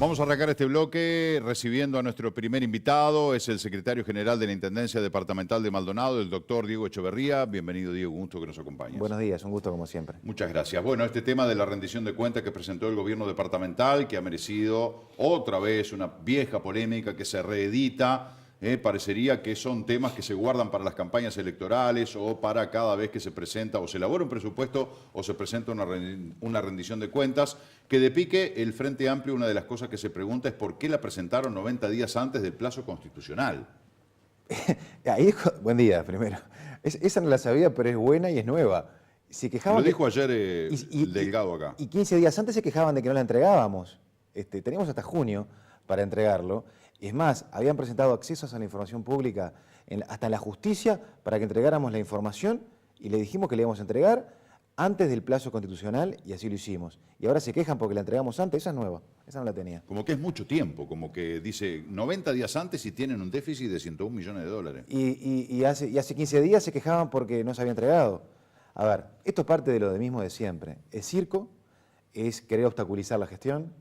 Vamos a arrancar este bloque recibiendo a nuestro primer invitado, es el secretario general de la Intendencia Departamental de Maldonado, el doctor Diego Echeverría. Bienvenido, Diego, un gusto que nos acompañes. Buenos días, un gusto como siempre. Muchas gracias. Bueno, este tema de la rendición de cuentas que presentó el gobierno departamental, que ha merecido otra vez una vieja polémica que se reedita. Parecería que son temas que se guardan para las campañas electorales o para cada vez que se presenta o se elabora un presupuesto o se presenta una rendición de cuentas. Que de pique el Frente Amplio, una de las cosas que se pregunta es por qué la presentaron 90 días antes del plazo constitucional. Ahí, buen día, primero. Esa no la sabía, pero es buena y es nueva. Se quejaban Lo dijo ayer el Delgado acá. Y 15 días antes se quejaban de que no la entregábamos. Teníamos hasta junio para entregarlo. Es más, habían presentado accesos a la información pública hasta en la justicia para que entregáramos la información y le dijimos que le íbamos a entregar antes del plazo constitucional y así lo hicimos. Y ahora se quejan porque la entregamos antes, esa es nueva, esa no la tenía. Como que es mucho tiempo, como que dice 90 días antes y tienen un déficit de 101 millones de dólares. Y hace 15 días se quejaban porque no se había entregado. A ver, esto es parte de lo de mismo de siempre. Es circo, es querer obstaculizar la gestión,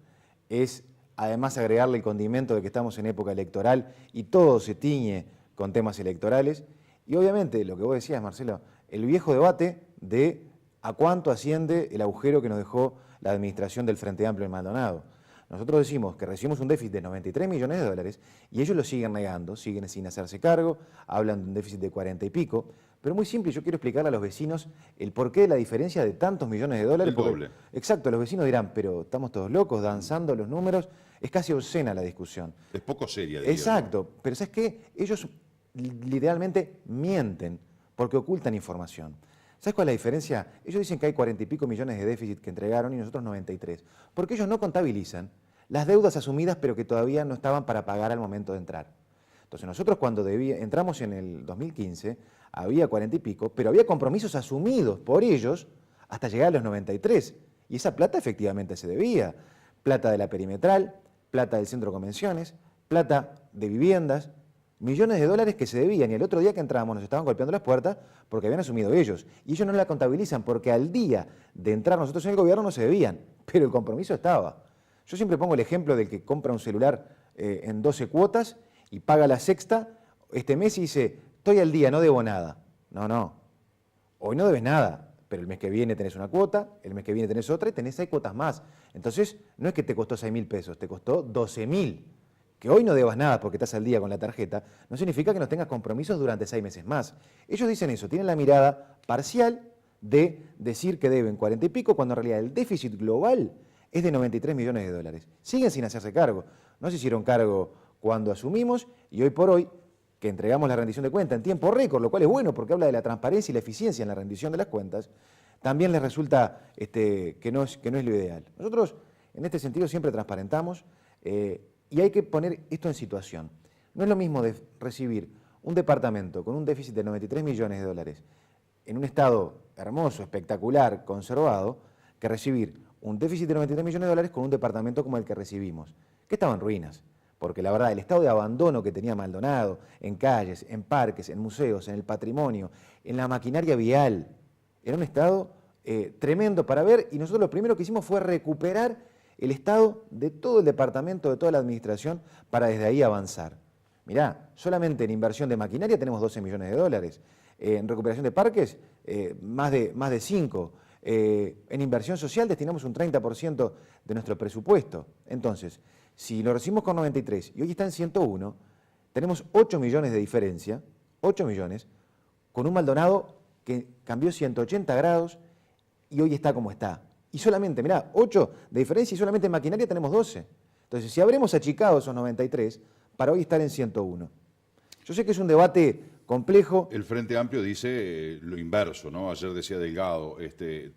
es además agregarle el condimento de que estamos en época electoral y todo se tiñe con temas electorales. Y obviamente, lo que vos decías, Marcelo, el viejo debate de a cuánto asciende el agujero que nos dejó la administración del Frente Amplio en Maldonado. Nosotros decimos que recibimos un déficit de 93 millones de dólares y ellos lo siguen negando, siguen sin hacerse cargo, hablan de un déficit de 40 y pico. Pero muy simple, yo quiero explicarle a los vecinos el porqué de la diferencia de tantos millones de dólares. El doble. Exacto, los vecinos dirán, pero estamos todos locos, danzando los números. Es casi obscena la discusión. Es poco seria, diría. Exacto, pero ¿sabes qué? Ellos literalmente mienten porque ocultan información. ¿Sabes cuál es la diferencia? Ellos dicen que hay 40 y pico millones de déficit que entregaron y nosotros 93. Porque ellos no contabilizan las deudas asumidas pero que todavía no estaban para pagar al momento de entrar. Entonces nosotros cuando entramos en el 2015 había 40 y pico, pero había compromisos asumidos por ellos hasta llegar a los 93. Y esa plata efectivamente se debía. Plata de la perimetral, plata del centro de convenciones, plata de viviendas, millones de dólares que se debían y el otro día que entramos nos estaban golpeando las puertas porque habían asumido ellos. Y ellos no la contabilizan porque al día de entrar nosotros en el gobierno no se debían, pero el compromiso estaba. Yo siempre pongo el ejemplo del que compra un celular en 12 cuotas y paga la sexta este mes y dice, estoy al día, no debo nada. No, hoy no debes nada, pero el mes que viene tenés una cuota, el mes que viene tenés otra y tenés 6 cuotas más. Entonces, no es que te costó 6.000 pesos, te costó 12.000. Que hoy no debas nada porque estás al día con la tarjeta, no significa que no tengas compromisos durante 6 meses más. Ellos dicen eso, tienen la mirada parcial de decir que deben 40 y pico, cuando en realidad el déficit global es de 93 millones de dólares. Siguen sin hacerse cargo. No se hicieron cargo cuando asumimos y hoy por hoy, que entregamos la rendición de cuentas en tiempo récord, lo cual es bueno porque habla de la transparencia y la eficiencia en la rendición de las cuentas, también les resulta que no es lo ideal. Nosotros, en este sentido, siempre transparentamos y hay que poner esto en situación. No es lo mismo de recibir un departamento con un déficit de 93 millones de dólares en un estado hermoso, espectacular, conservado, que recibir un déficit de 93 millones de dólares con un departamento como el que recibimos, que estaba en ruinas. Porque la verdad, el estado de abandono que tenía Maldonado, en calles, en parques, en museos, en el patrimonio, en la maquinaria vial, era un estado tremendo para ver y nosotros lo primero que hicimos fue recuperar el estado de todo el departamento, de toda la administración, para desde ahí avanzar. Mirá, solamente en inversión de maquinaria tenemos 12 millones de dólares, en recuperación de parques más de 5, en inversión social destinamos un 30% de nuestro presupuesto. Entonces, si lo recibimos con 93 y hoy está en 101, tenemos 8 millones de diferencia, 8 millones, con un Maldonado que cambió 180 grados y hoy está como está. Y solamente, mirá, 8 de diferencia y solamente en maquinaria tenemos 12. Entonces, si habremos achicado esos 93, para hoy estar en 101. Yo sé que es un debate complejo. El Frente Amplio dice lo inverso, ¿no? Ayer decía Delgado,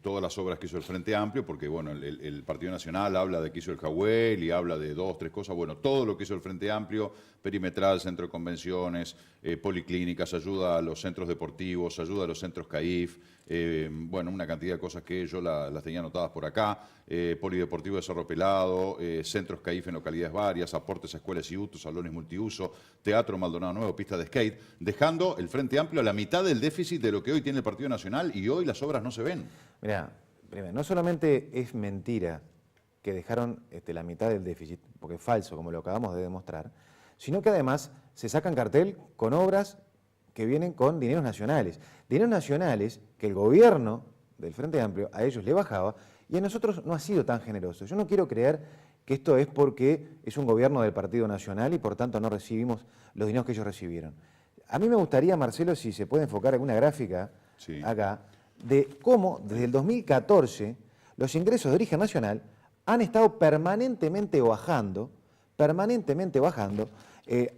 todas las obras que hizo el Frente Amplio, porque bueno, el Partido Nacional habla de que hizo el Jagüel y habla de 2, 3 cosas. Bueno, todo lo que hizo el Frente Amplio, perimetral, centro de convenciones, policlínicas, ayuda a los centros deportivos, ayuda a los centros CAIF, bueno, una cantidad de cosas que yo las tenía anotadas por acá, polideportivo de Cerro Pelado, centros CAIF en localidades varias, aportes a escuelas y usos, salones multiuso, teatro Maldonado Nuevo, pista de skate, dejando el Frente Amplio a la mitad del déficit de lo que hoy tiene el Partido Nacional y hoy las obras no se ven. Mirá, primero, no solamente es mentira que dejaron la mitad del déficit, porque es falso, como lo acabamos de demostrar, sino que además se sacan cartel con obras que vienen con dineros nacionales. Dineros nacionales que el gobierno del Frente Amplio a ellos le bajaba y a nosotros no ha sido tan generoso. Yo no quiero creer que esto es porque es un gobierno del Partido Nacional y por tanto no recibimos los dineros que ellos recibieron. A mí me gustaría, Marcelo, si se puede enfocar alguna gráfica acá, de cómo desde el 2014 los ingresos de origen nacional han estado permanentemente bajando,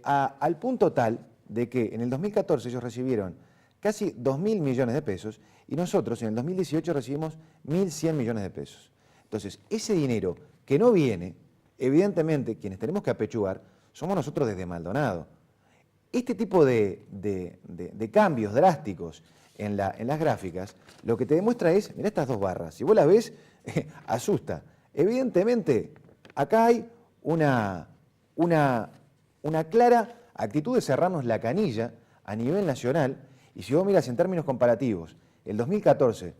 al punto tal de que en el 2014 ellos recibieron casi 2.000 millones de pesos y nosotros en el 2018 recibimos 1.100 millones de pesos. Entonces, ese dinero que no viene, evidentemente quienes tenemos que apechugar somos nosotros desde Maldonado. Este tipo de cambios drásticos en las gráficas, lo que te demuestra es, mira estas dos barras, si vos las ves, asusta. Evidentemente, acá hay una clara actitud de cerrarnos la canilla a nivel nacional, y si vos miras en términos comparativos, el 2014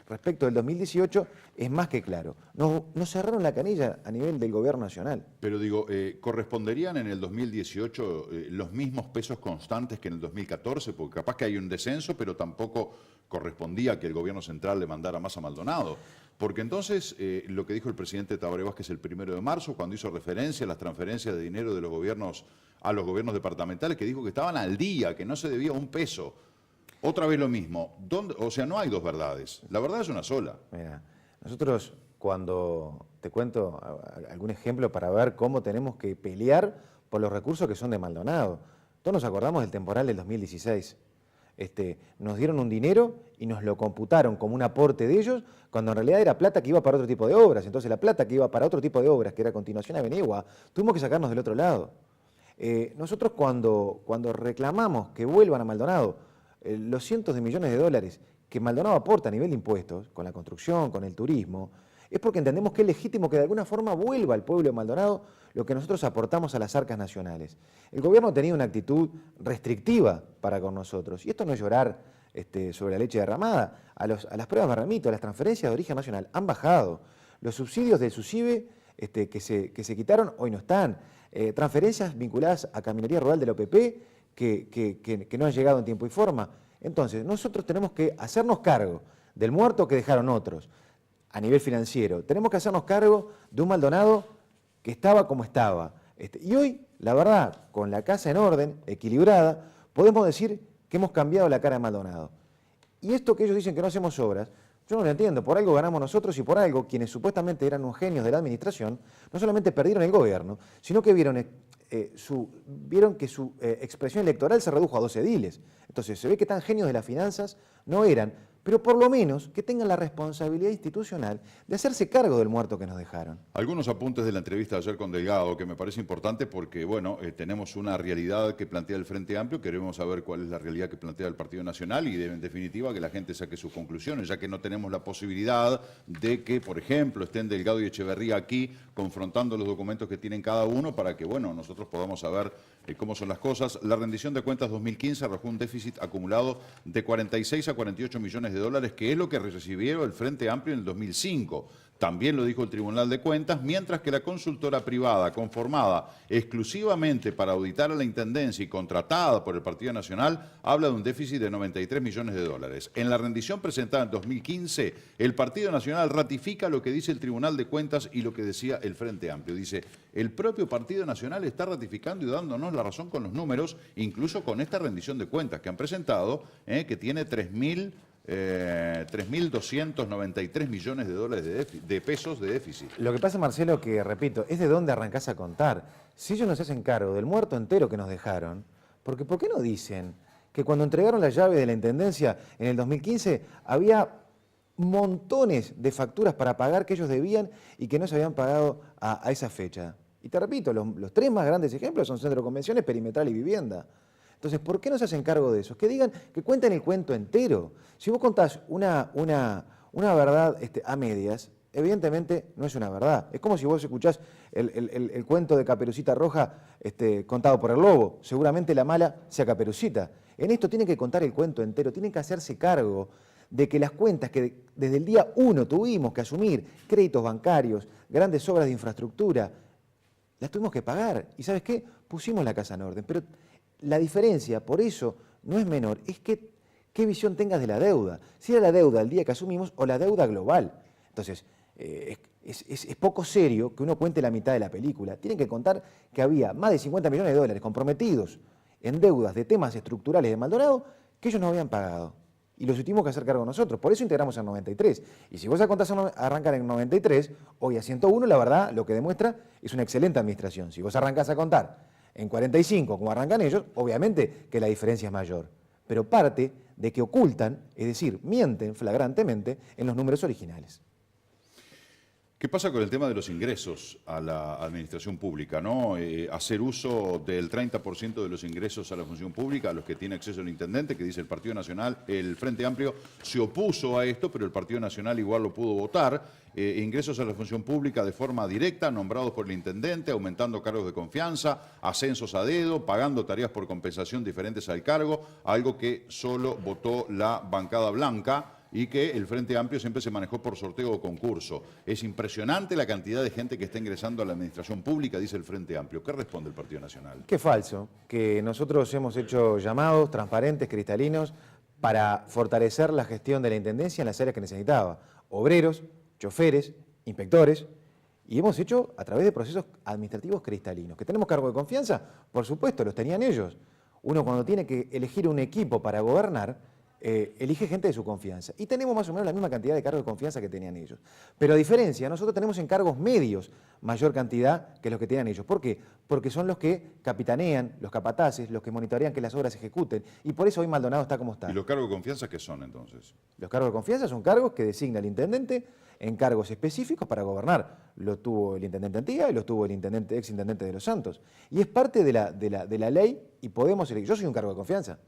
respecto del 2018 es más que claro. Nos cerraron la canilla a nivel del gobierno nacional. Pero digo, ¿corresponderían en el 2018 los mismos pesos constantes que en el 2014? Porque capaz que hay un descenso, pero tampoco correspondía que el gobierno central le mandara más a Maldonado. Porque entonces, lo que dijo el presidente Tabaré Vázquez el 1 de marzo, cuando hizo referencia a las transferencias de dinero de los gobiernos a los gobiernos departamentales, que dijo que estaban al día, que no se debía un peso. Otra vez lo mismo. O sea, no hay dos verdades. La verdad es una sola. Mira, nosotros cuando te cuento algún ejemplo para ver cómo tenemos que pelear por los recursos que son de Maldonado. Todos nos acordamos del temporal del 2016. Nos dieron un dinero y nos lo computaron como un aporte de ellos, cuando en realidad era plata que iba para otro tipo de obras. Entonces la plata que iba para otro tipo de obras, que era a continuación a Benigua, tuvimos que sacarnos del otro lado. Nosotros cuando reclamamos que vuelvan a Maldonado los cientos de millones de dólares que Maldonado aporta a nivel de impuestos, con la construcción, con el turismo, es porque entendemos que es legítimo que de alguna forma vuelva al pueblo de Maldonado lo que nosotros aportamos a las arcas nacionales. El gobierno tenía una actitud restrictiva para con nosotros, y esto no es llorar sobre la leche derramada. A las pruebas Barramito, a las transferencias de origen nacional han bajado. Los subsidios del SUSIBE que se quitaron hoy no están. Transferencias vinculadas a Caminería Rural del OPP que no han llegado en tiempo y forma. Entonces, nosotros tenemos que hacernos cargo del muerto que dejaron otros a nivel financiero. Tenemos que hacernos cargo de un Maldonado que estaba como estaba. Y hoy, la verdad, con la casa en orden, equilibrada, podemos decir que hemos cambiado la cara de Maldonado. Y esto que ellos dicen que no hacemos obras, yo no lo entiendo. Por algo ganamos nosotros y por algo quienes supuestamente eran unos genios de la administración, no solamente perdieron el gobierno, sino que vieron que su expresión electoral se redujo a 2 ediles. Entonces se ve que tan genios de las finanzas no eran, pero por lo menos que tengan la responsabilidad institucional de hacerse cargo del muerto que nos dejaron. Algunos apuntes de la entrevista de ayer con Delgado, que me parece importante porque, bueno, tenemos una realidad que plantea el Frente Amplio, queremos saber cuál es la realidad que plantea el Partido Nacional y, en definitiva, que la gente saque sus conclusiones, ya que no tenemos la posibilidad de que, por ejemplo, estén Delgado y Echeverría aquí confrontando los documentos que tienen cada uno para que, bueno, nosotros podamos saber cómo son las cosas. La rendición de cuentas 2015 arrojó un déficit acumulado de 46 a 48 millones de dólares, que es lo que recibió el Frente Amplio en el 2005. También lo dijo el Tribunal de Cuentas, mientras que la consultora privada conformada exclusivamente para auditar a la Intendencia y contratada por el Partido Nacional habla de un déficit de 93 millones de dólares. En la rendición presentada en 2015, el Partido Nacional ratifica lo que dice el Tribunal de Cuentas y lo que decía el Frente Amplio. Dice, el propio Partido Nacional está ratificando y dándonos la razón con los números, incluso con esta rendición de cuentas que han presentado, que tiene 3.293 millones de dólares de pesos de déficit. Lo que pasa, Marcelo, que repito, es de dónde arrancás a contar. Si ellos nos hacen cargo del muerto entero que nos dejaron, porque ¿por qué no dicen que cuando entregaron la llave de la Intendencia en el 2015 había montones de facturas para pagar que ellos debían y que no se habían pagado a esa fecha? Y te repito, los 3 más grandes ejemplos son Centro de Convenciones, Perimetral y Vivienda. Entonces, ¿por qué no se hacen cargo de eso? Que digan, que cuenten el cuento entero. Si vos contás una verdad a medias, evidentemente no es una verdad. Es como si vos escuchás el cuento de Caperucita Roja contado por el lobo. Seguramente la mala sea Caperucita. En esto tienen que contar el cuento entero, tienen que hacerse cargo de que las cuentas que desde el día 1 tuvimos que asumir, créditos bancarios, grandes obras de infraestructura, las tuvimos que pagar. ¿Y sabes qué? Pusimos la casa en orden. Pero la diferencia, por eso, no es menor, es que qué visión tengas de la deuda. Si era la deuda el día que asumimos o la deuda global. Entonces, es poco serio que uno cuente la mitad de la película. Tienen que contar que había más de 50 millones de dólares comprometidos en deudas de temas estructurales de Maldonado que ellos no habían pagado. Y los tuvimos que hacer cargo nosotros. Por eso integramos en 93. Y si vos arrancar en 93, hoy a 101, la verdad, lo que demuestra es una excelente administración. Si vos arrancás a contar en 45, como arrancan ellos, obviamente que la diferencia es mayor. Pero parte de que ocultan, es decir, mienten flagrantemente en los números originales. ¿Qué pasa con el tema de los ingresos a la administración pública, ¿no? Hacer uso del 30% de los ingresos a la función pública, a los que tiene acceso el intendente, que dice el Partido Nacional, el Frente Amplio se opuso a esto, pero el Partido Nacional igual lo pudo votar. Ingresos a la función pública de forma directa, nombrados por el intendente, aumentando cargos de confianza, ascensos a dedo, pagando tareas por compensación diferentes al cargo, algo que solo votó la bancada blanca y que el Frente Amplio siempre se manejó por sorteo o concurso. Es impresionante la cantidad de gente que está ingresando a la administración pública, dice el Frente Amplio. ¿Qué responde el Partido Nacional? Qué falso, que nosotros hemos hecho llamados transparentes, cristalinos, para fortalecer la gestión de la Intendencia en las áreas que necesitaba. Obreros, choferes, inspectores, y hemos hecho a través de procesos administrativos cristalinos. ¿Que tenemos cargo de confianza? Por supuesto, los tenían ellos. Uno cuando tiene que elegir un equipo para gobernar, elige gente de su confianza. Y tenemos más o menos la misma cantidad de cargos de confianza que tenían ellos. Pero a diferencia, nosotros tenemos en cargos medios mayor cantidad que los que tenían ellos. ¿Por qué? Porque son los que capitanean, los capataces, los que monitorean que las obras se ejecuten. Y por eso hoy Maldonado está como está. ¿Y los cargos de confianza qué son entonces? Los cargos de confianza son cargos que designa el intendente en cargos específicos para gobernar. Lo tuvo el intendente Antía y lo tuvo el ex intendente de Los Santos. Y es parte de la ley y podemos elegir. Yo soy un cargo de confianza.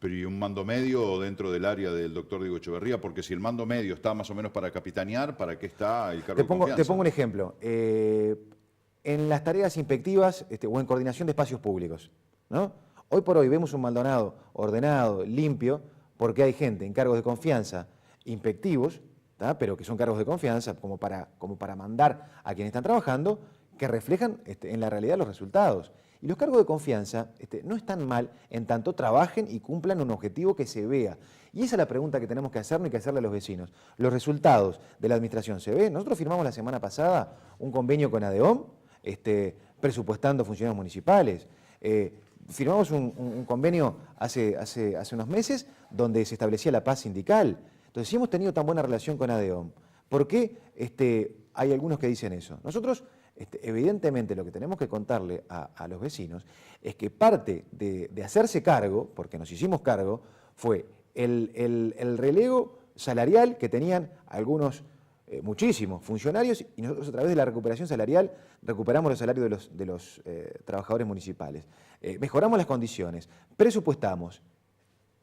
Pero ¿y un mando medio dentro del área del doctor Diego Echeverría? Porque si el mando medio está más o menos para capitanear, ¿para qué está el cargo de confianza? Te pongo un ejemplo. En las tareas inspectivas o en coordinación de espacios públicos, ¿no? Hoy por hoy vemos un Maldonado ordenado, limpio, porque hay gente en cargos de confianza inspectivos, ¿tá? Pero que son cargos de confianza como para mandar a quienes están trabajando, que reflejan en la realidad los resultados. Y los cargos de confianza no están mal en tanto trabajen y cumplan un objetivo que se vea. Y esa es la pregunta que tenemos que hacernos y que hacerle a los vecinos. ¿Los resultados de la administración se ven? Nosotros firmamos la semana pasada un convenio con ADEOM, presupuestando funcionarios municipales. Firmamos un convenio hace unos meses donde se establecía la paz sindical. Entonces, si hemos tenido tan buena relación con ADEOM, ¿por qué hay algunos que dicen eso? Nosotros, evidentemente, lo que tenemos que contarle a los vecinos es que parte de hacerse cargo, porque nos hicimos cargo, fue el relego salarial que tenían algunos, muchísimos funcionarios, y nosotros a través de la recuperación salarial recuperamos los salarios de los trabajadores municipales. Mejoramos las condiciones, presupuestamos.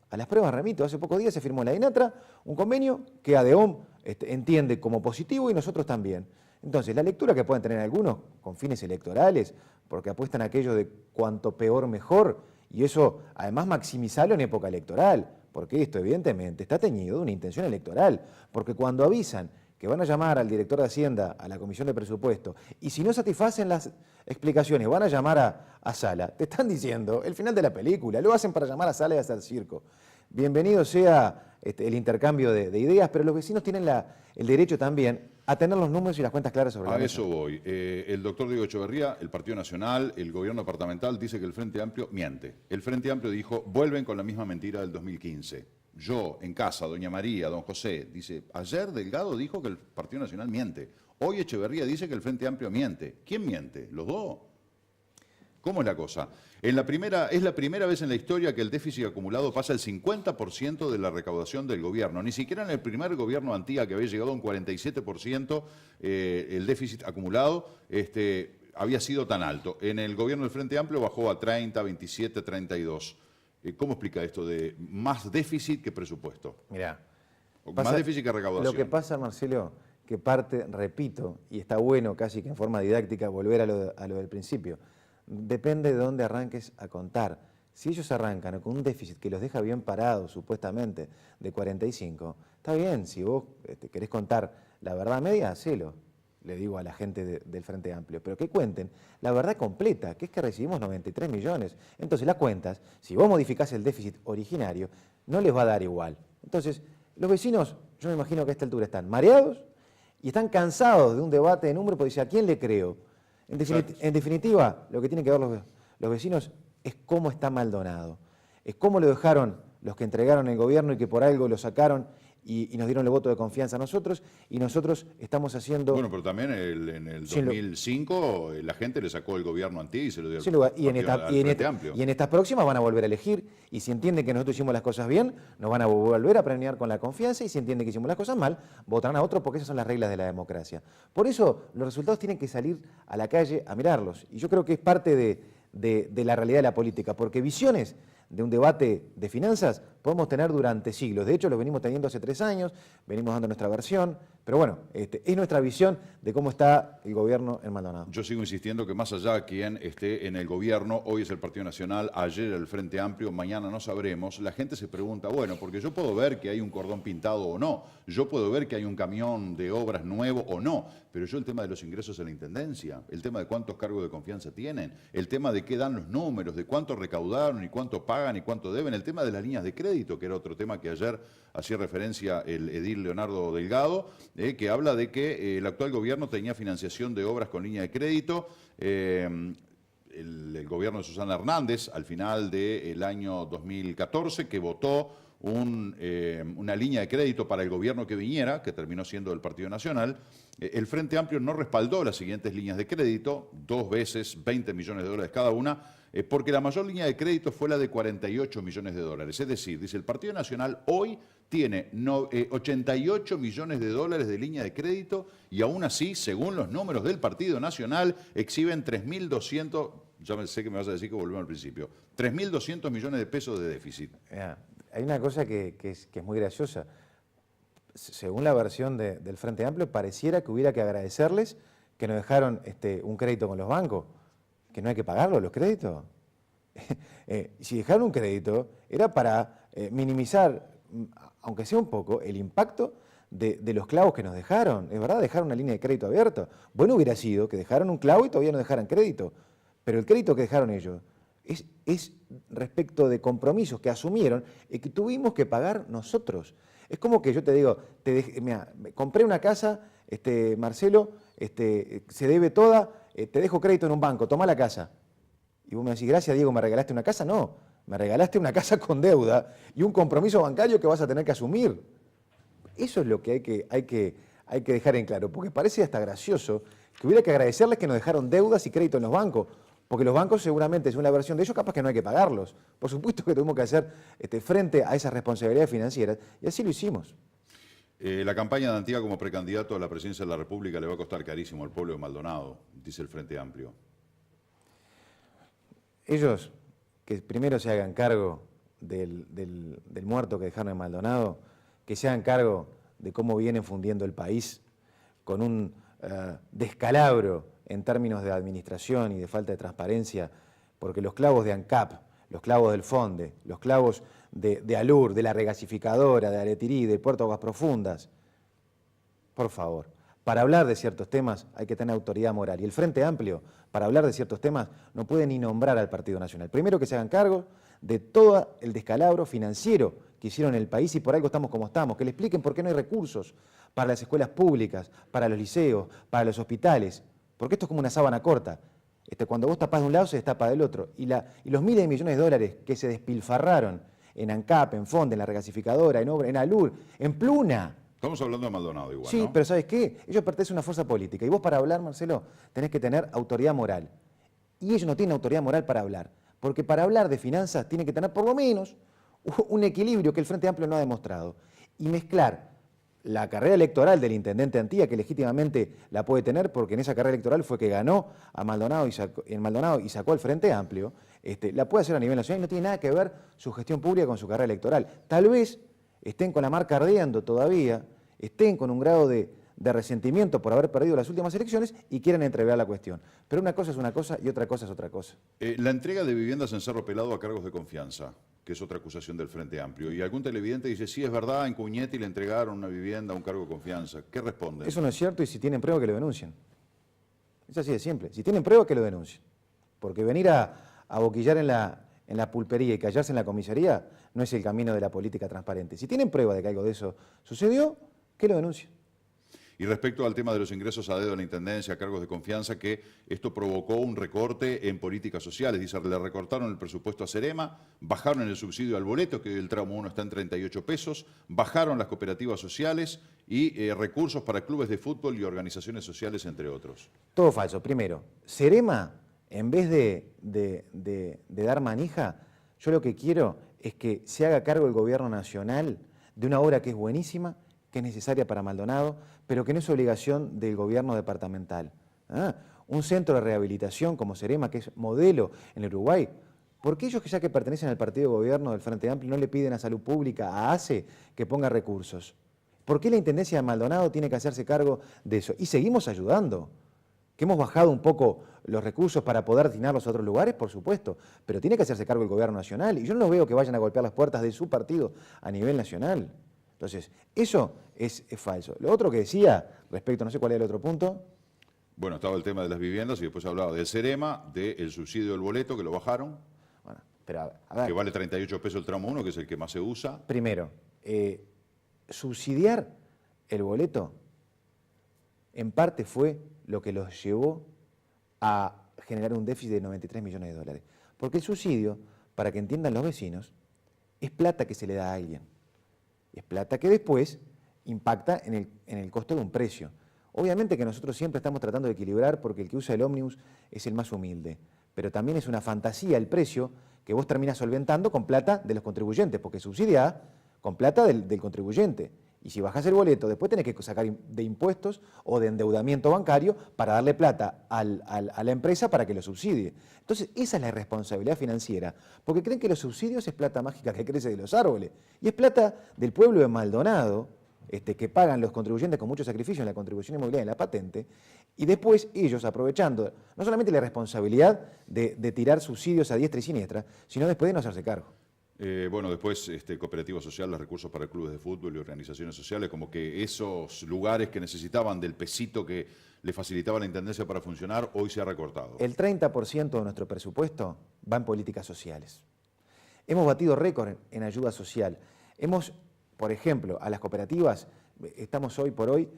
A las pruebas remito, hace pocos días se firmó en la INATRA un convenio que ADEOM entiende como positivo y nosotros también. Entonces, la lectura que pueden tener algunos con fines electorales, porque apuestan a aquello de cuanto peor mejor, y eso además maximizarlo en época electoral, porque esto evidentemente está teñido de una intención electoral, porque cuando avisan que van a llamar al director de Hacienda a la Comisión de Presupuesto, y si no satisfacen las explicaciones, van a llamar a Sala, te están diciendo el final de la película, lo hacen para llamar a Sala y hacer circo. Bienvenido sea el intercambio de ideas, pero los vecinos tienen el derecho también a tener los números y las cuentas claras sobre la mesa. A eso voy. El doctor Diego Echeverría, el Partido Nacional, el gobierno departamental dice que el Frente Amplio miente. El Frente Amplio dijo, vuelven con la misma mentira del 2015. Yo, en casa, doña María, don José, dice, ayer Delgado dijo que el Partido Nacional miente. Hoy Echeverría dice que el Frente Amplio miente. ¿Quién miente? ¿Los dos? ¿Cómo es la cosa? Es la primera vez en la historia que el déficit acumulado pasa el 50% de la recaudación del gobierno. Ni siquiera en el primer gobierno Antía, que había llegado a un 47% el déficit acumulado, había sido tan alto. En el gobierno del Frente Amplio bajó a 30, 27, 32. ¿Cómo explica esto de más déficit que presupuesto? Mirá, más déficit que recaudación. Lo que pasa, Marcelo, que parte, repito, y está bueno casi que en forma didáctica volver a lo del principio, depende de dónde arranques a contar. Si ellos arrancan con un déficit que los deja bien parados, supuestamente, de 45, está bien, si vos querés contar la verdad media, hacelo. le digo a la gente del Frente Amplio, pero que cuenten la verdad completa, que es que recibimos 93 millones. Entonces las cuentas, si vos modificás el déficit originario, no les va a dar igual. Entonces, los vecinos, yo me imagino que a esta altura están mareados y están cansados de un debate de números, porque dice, ¿a quién le creo? En definitiva, lo que tienen que ver los vecinos es cómo está Maldonado, es cómo lo dejaron los que entregaron el gobierno y que por algo lo sacaron y nos dieron el voto de confianza a nosotros, y nosotros estamos haciendo... Bueno, pero también en el 2005 la gente le sacó el gobierno antiguo y se lo dio sin lugar. Y al Frente Amplio. Y en estas próximas van a volver a elegir, y si entienden que nosotros hicimos las cosas bien, nos van a volver a premiar con la confianza, y si entienden que hicimos las cosas mal, votarán a otro, porque esas son las reglas de la democracia. Por eso los resultados tienen que salir a la calle a mirarlos, y yo creo que es parte de la realidad de la política, porque visiones de un debate de finanzas podemos tener durante siglos. De hecho, lo venimos teniendo hace 3 años, venimos dando nuestra versión, pero bueno, es nuestra visión de cómo está el gobierno en Maldonado. Yo sigo insistiendo que más allá de quien esté en el gobierno, hoy es el Partido Nacional, ayer el Frente Amplio, mañana no sabremos, la gente se pregunta, bueno, porque yo puedo ver que hay un cordón pintado o no, yo puedo ver que hay un camión de obras nuevo o no, pero yo el tema de los ingresos en la Intendencia, el tema de cuántos cargos de confianza tienen, el tema de qué dan los números, de cuánto recaudaron y cuánto pagan y cuánto deben, el tema de las líneas de crédito, que era otro tema que ayer hacía referencia el edil Leonardo Delgado, que habla de que el actual gobierno tenía financiación de obras con línea de crédito. El gobierno de Susana Hernández, al final del año 2014, que votó una línea de crédito para el gobierno que viniera, que terminó siendo del Partido Nacional, el Frente Amplio no respaldó las siguientes líneas de crédito, 2 veces 20 millones de dólares cada una, porque la mayor línea de crédito fue la de 48 millones de dólares. Es decir, dice el Partido Nacional hoy tiene 88 millones de dólares de línea de crédito y aún así, según los números del Partido Nacional, exhiben 3.200, ya sé que me vas a decir que volvemos al principio, 3.200 millones de pesos de déficit. Hay una cosa que es muy graciosa. Según la versión del Frente Amplio, pareciera que hubiera que agradecerles que nos dejaron un crédito con los bancos, que no hay que pagarlo los créditos. Si dejaron un crédito, era para minimizar, aunque sea un poco, el impacto de los clavos que nos dejaron. Es verdad, dejaron una línea de crédito abierta. Bueno hubiera sido que dejaron un clavo y todavía no dejaran crédito, pero el crédito que dejaron ellos es respecto de compromisos que asumieron y que tuvimos que pagar nosotros. Es como que yo te digo, mira, compré una casa, Marcelo, se debe toda, te dejo crédito en un banco, toma la casa. Y vos me decís, gracias Diego, ¿me regalaste una casa? No, me regalaste una casa con deuda y un compromiso bancario que vas a tener que asumir. Eso es lo que hay que dejar en claro, porque parece hasta gracioso que hubiera que agradecerles que nos dejaron deudas y crédito en los bancos, porque los bancos seguramente, según la versión de ellos, capaz que no hay que pagarlos. Por supuesto que tuvimos que hacer frente a esas responsabilidades financieras, y así lo hicimos. La campaña de Antía como precandidato a la presidencia de la República le va a costar carísimo al pueblo de Maldonado, dice el Frente Amplio. Ellos, que primero se hagan cargo del muerto que dejaron en Maldonado, que se hagan cargo de cómo vienen fundiendo el país con un descalabro en términos de administración y de falta de transparencia, porque los clavos de ANCAP, los clavos del FONDE, los clavos de ALUR, de la regasificadora, de Aretirí, del Puerto Aguas Profundas, por favor, para hablar de ciertos temas hay que tener autoridad moral. Y el Frente Amplio, para hablar de ciertos temas, no puede ni nombrar al Partido Nacional. Primero que se hagan cargo de todo el descalabro financiero que hicieron en el país y por algo estamos como estamos, que le expliquen por qué no hay recursos para las escuelas públicas, para los liceos, para los hospitales, porque esto es como una sábana corta. Cuando vos tapás de un lado, se destapa del otro. Y los miles de millones de dólares que se despilfarraron en ANCAP, en FONDE, en la regasificadora, en ALUR, en Pluna. Estamos hablando de Maldonado igual, sí, ¿no? pero ¿sabes qué? Ellos pertenecen a una fuerza política. Y vos para hablar, Marcelo, tenés que tener autoridad moral. Y ellos no tienen autoridad moral para hablar. Porque para hablar de finanzas tienen que tener por lo menos un equilibrio que el Frente Amplio no ha demostrado. Y mezclar la carrera electoral del intendente Antía, que legítimamente la puede tener porque en esa carrera electoral fue que ganó a Maldonado en Maldonado y sacó al Frente Amplio, la puede hacer a nivel nacional y no tiene nada que ver su gestión pública con su carrera electoral. Tal vez estén con la marca ardiendo todavía, estén con un grado de resentimiento por haber perdido las últimas elecciones y quieran entrever la cuestión. Pero una cosa es una cosa y otra cosa es otra cosa. La entrega de viviendas en Cerro Pelado a cargos de confianza. que es otra acusación del Frente Amplio. Y algún televidente dice, sí, es verdad, en Cuñetti le entregaron una vivienda, un cargo de confianza. ¿Qué responden? Eso no es cierto y si tienen prueba que lo denuncien. Es así de simple. Si tienen prueba que lo denuncien. Porque venir a boquillar en la pulpería y callarse en la comisaría no es el camino de la política transparente. Si tienen prueba de que algo de eso sucedió, que lo denuncien. Y respecto al tema de los ingresos a dedo de la Intendencia, cargos de confianza, que esto provocó un recorte en políticas sociales. Dice, le recortaron el presupuesto a Cerema, bajaron el subsidio al boleto, que el tramo 1 está en 38 pesos, bajaron las cooperativas sociales y recursos para clubes de fútbol y organizaciones sociales, entre otros. Todo falso. Primero, Cerema, en vez de dar manija, yo lo que quiero es que se haga cargo el gobierno nacional de una obra que es buenísima, que es necesaria para Maldonado, pero que no es obligación del gobierno departamental. Un centro de rehabilitación como Cerema, que es modelo en el Uruguay, ¿por qué ellos que ya que pertenecen al partido de gobierno del Frente Amplio no le piden a Salud Pública, a ACE, que ponga recursos? ¿Por qué la Intendencia de Maldonado tiene que hacerse cargo de eso? Y seguimos ayudando. Que hemos bajado un poco los recursos para poder destinarlos a otros lugares, por supuesto, pero tiene que hacerse cargo el gobierno nacional. Y yo no los veo que vayan a golpear las puertas de su partido a nivel nacional. Entonces, eso es falso. Lo otro que decía, respecto, no sé cuál era el otro punto. Bueno, estaba el tema de las viviendas y después hablaba del Cerema, del subsidio del boleto, que lo bajaron, Bueno, pero a ver, que vale 38 pesos el tramo 1, que es el que más se usa. primero, subsidiar el boleto en parte fue lo que los llevó a generar un déficit de 93 millones de dólares. Porque el subsidio, para que entiendan los vecinos, es plata que se le da a alguien. Es plata que después impacta en el costo de un precio. Obviamente que nosotros siempre estamos tratando de equilibrar porque el que usa el ómnibus es el más humilde, pero también es una fantasía el precio que vos terminás solventando con plata de los contribuyentes, porque subsidiás con plata del contribuyente. Y si bajás el boleto, después tenés que sacar de impuestos o de endeudamiento bancario para darle plata a la empresa para que lo subsidie. Entonces, esa es la irresponsabilidad financiera, porque creen que los subsidios es plata mágica que crece de los árboles. Y es plata del pueblo de Maldonado, que pagan los contribuyentes con mucho sacrificio en la contribución inmobiliaria y en la patente, y después ellos aprovechando no solamente la responsabilidad de tirar subsidios a diestra y siniestra, sino después de no hacerse cargo. Bueno, después cooperativas sociales, recursos para clubes de fútbol y organizaciones sociales, como que esos lugares que necesitaban del pesito que le facilitaba la Intendencia para funcionar, hoy se ha recortado. El 30% de nuestro presupuesto va en políticas sociales. Hemos batido récord en ayuda social. Hemos, por ejemplo, a las cooperativas, estamos hoy por hoy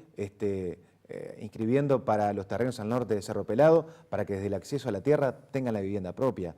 inscribiendo para los terrenos al norte de Cerro Pelado, para que desde el acceso a la tierra tengan la vivienda propia.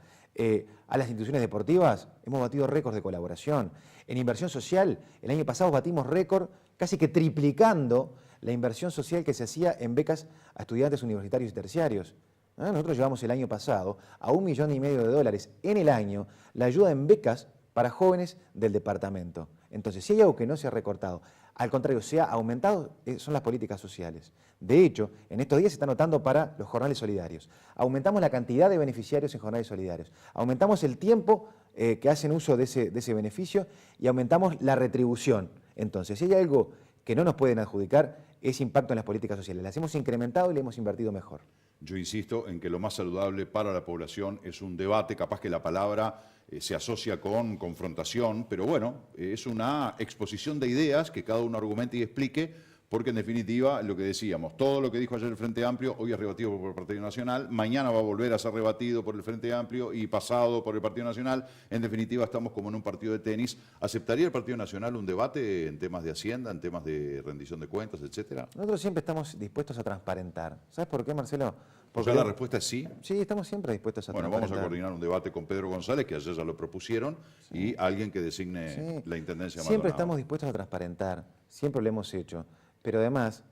A las instituciones deportivas hemos batido récords de colaboración. En inversión social, el año pasado batimos récord casi que triplicando la inversión social que se hacía en becas a estudiantes universitarios y terciarios. Nosotros llevamos el año pasado a $1,5 millones de dólares en el año la ayuda en becas para jóvenes del departamento. Entonces, si hay algo que no se ha recortado, al contrario, se ha aumentado, son las políticas sociales. De hecho, en estos días se está notando para los jornales solidarios. Aumentamos la cantidad de beneficiarios en jornales solidarios. Aumentamos el tiempo que hacen uso de ese beneficio y aumentamos la retribución. Entonces, si hay algo que no nos pueden adjudicar, es impacto en las políticas sociales. Las hemos incrementado y le hemos invertido mejor. Yo insisto en que lo más saludable para la población es un debate, capaz que la palabra se asocia con confrontación, pero bueno, es una exposición de ideas que cada uno argumente y explique, porque en definitiva, lo que decíamos, todo lo que dijo ayer el Frente Amplio, hoy es rebatido por el Partido Nacional, mañana va a volver a ser rebatido por el Frente Amplio y pasado por el Partido Nacional. En definitiva, estamos como en un partido de tenis. ¿Aceptaría el Partido Nacional un debate en temas de Hacienda, en temas de rendición de cuentas, etcétera? Nosotros siempre estamos dispuestos a transparentar. ¿Sabes por qué, Marcelo? Porque O sea, la respuesta es sí. Sí, estamos siempre dispuestos a Bueno, transparentar. vamos a coordinar un debate con Pedro González, que ayer ya lo propusieron, y alguien que designe la Intendencia de Siempre Maldonado. estamos dispuestos a transparentar, siempre lo hemos hecho. Pero además,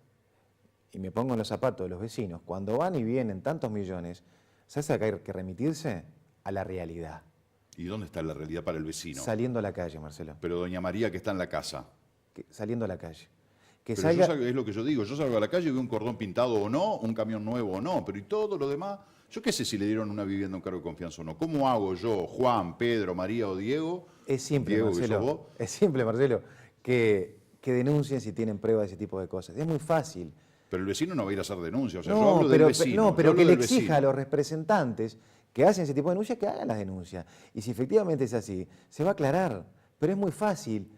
y me pongo en los zapatos de los vecinos, cuando van y vienen tantos millones, ¿sabes a qué hay que remitirse? A la realidad. ¿Y dónde está la realidad para el vecino? Saliendo a la calle, Marcelo. Pero doña María, que está en la casa. Saliendo a la calle. Que Pero salga... es lo que yo digo, yo salgo a la calle y veo un cordón pintado o no, un camión nuevo o no, pero y todo lo demás, yo qué sé si le dieron una vivienda, un cargo de confianza o no. ¿Cómo hago yo, Juan, Pedro, María o Diego? Es simple, Diego, que sos Marcelo. vos, Es simple, Marcelo, que denuncien si tienen prueba de ese tipo de cosas. Es muy fácil. pero el vecino no va a ir a hacer denuncia, o sea, yo No, hablo pero, del vecino. no, yo pero hablo que le del exija a vecino. los representantes que hacen ese tipo de denuncias, que hagan las denuncias. Y si efectivamente es así, se va a aclarar. Pero es muy fácil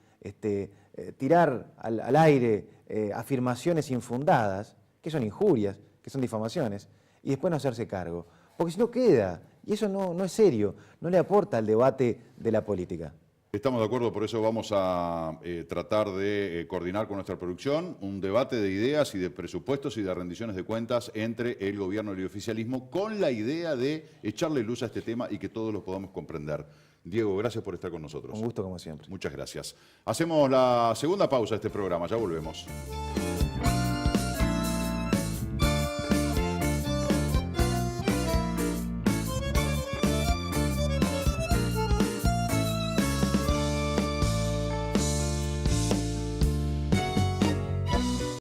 tirar al aire afirmaciones infundadas, que son injurias, que son difamaciones, y después no hacerse cargo. Porque si no queda, y eso no es serio, no le aporta al debate de la política. Estamos de acuerdo, por eso vamos a tratar de coordinar con nuestra producción un debate de ideas y de presupuestos y de rendiciones de cuentas entre el gobierno y el oficialismo con la idea de echarle luz a este tema y que todos lo podamos comprender. Diego, gracias por estar con nosotros. Un gusto como siempre. Muchas gracias. Hacemos la segunda pausa de este programa, ya volvemos.